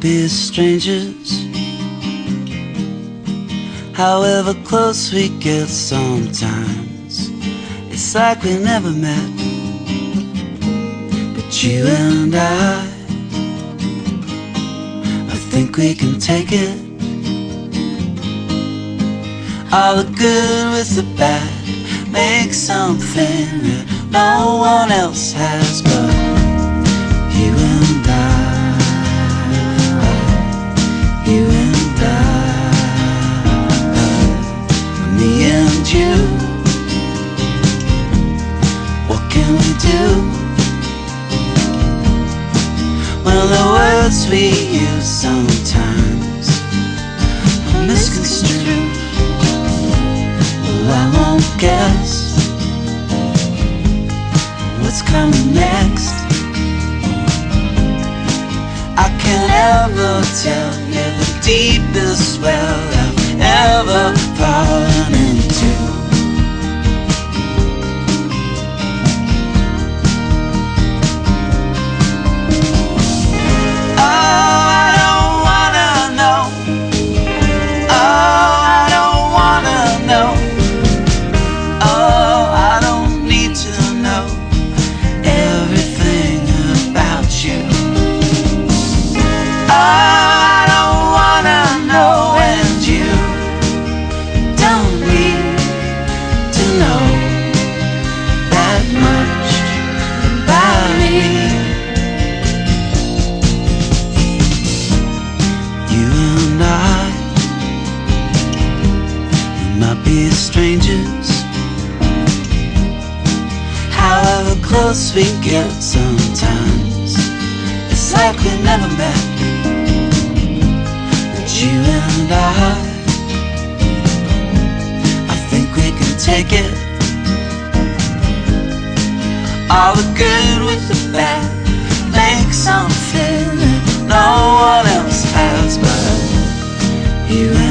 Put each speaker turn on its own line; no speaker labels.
be strangers, however close we get sometimes. It's like we never met, but you and I think we can take it. All the good with the bad, make something that no one else has but you and I. You and I, me and you. What can we do when the words we use sometimes are misconstrued? Well, I won't guess what's coming next. I can't ever tell you the deepest well I've ever fallen into. We get sometimes. It's like we never met, but you and I think we can take it. All the good with the bad, make something that no one else has but you and I.